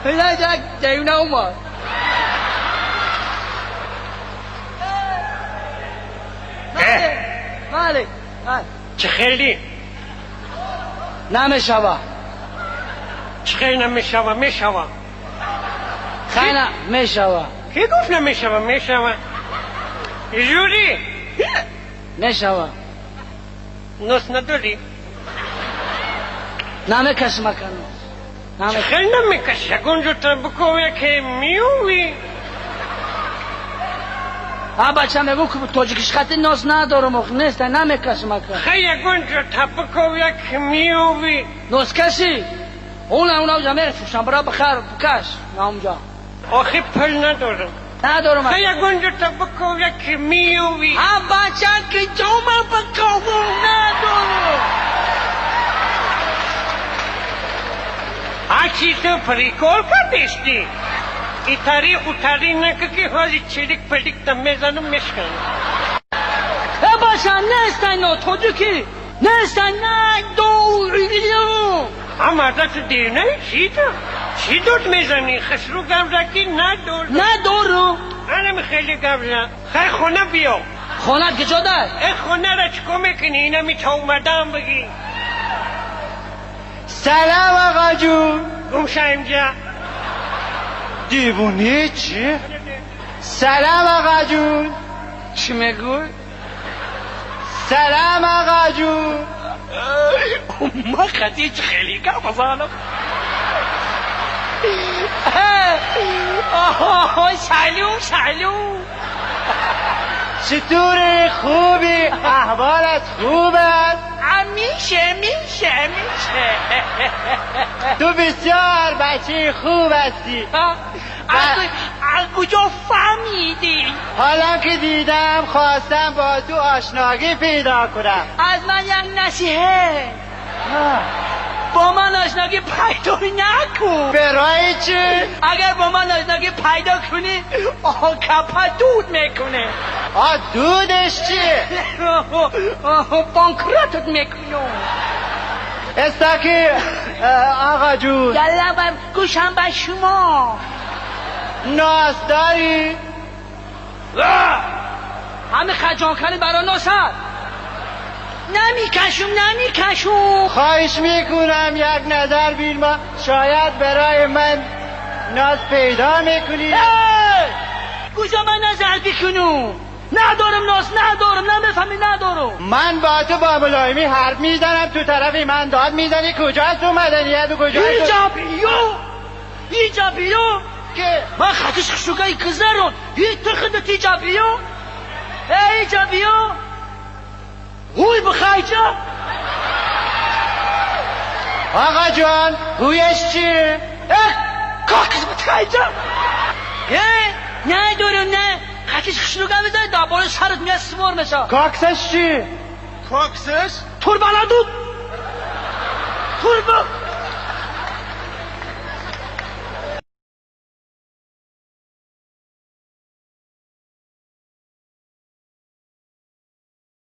نه دیونه اومد بله چه خیلی نمیشوه چه خیلی نمیشوه میشوه خیلی میشوه کی گفت نمیشوه میشوه جوری میشوه نوس نداری نمیکش مکنه چه خیلی نمیکشه گنجو تا بکوه که میوی بچه میگو که توجیکش خطی ناز ندارم اخ نیست نمیکش مکنه خیلی گنجو تا بکوه که میوی ناز کشی اونا جمعه فروشن برای بخیر بکش نامجا آخی پل ندارم خیلی گنجو تا بکوه که میوی بچه که جامعه بکوه ندارم آچی تو پریکول کردیستی ای تاریخ و تاریخ نکه که حالی چلیک پلیک تا میزنم میشکن باشن نیستن نه توجیکی نیستن نه دوریو اما دا تو دیونه چی دوت میزنی خسرو گمزکی ندارم انم خیلی گمزن خیلی خونه بیو خونت که جاده ای خونه را چکو میکنی اینمی تا اومدم بگی سلام آقا جون گمشه اینجا دیوونه چی؟ سلام آقا جون چی میگوی؟ سلام آقا جون ما خدیج خیلی کم بزانم سلام چطوری خوبی؟ احوالت خوب است؟ میشه تو بسیار بچه خوب هستی از کجا فهمیدی؟ حالا که دیدم خواستم با تو آشنایی پیدا کنم از من یک نصیحت با من آشنایی پیدا نکن برای چی؟ اگر با من آشنایی پیدا کنی کپا دود میکنه دودش چیه؟ بانکراتت میکنم استاکی آقا جون یلا گوشم به شما ناس داری؟ همه خجان کنی برای ناست نمیکشم خواهش میکنم یک نظر بین ما شاید برای من ناز پیدا میکنی گوشم من نظر بکنم ندارم ناز نمیفهمی ندارم من با تو با ملایمی حرف میزنم تو طرفی من داد میزنی کجاست تو مدنیت و کجاست ایجابیو که من خطش خشوگای کزرون تخدت ایجابیو هوی بخیجا آقا جان هویش چیه؟ کاکس بتخیجا ندارم نه خطش خشوگای بزنی دابار سرت میاد سمار میشه کاکسش چیه؟ تور بلدود تور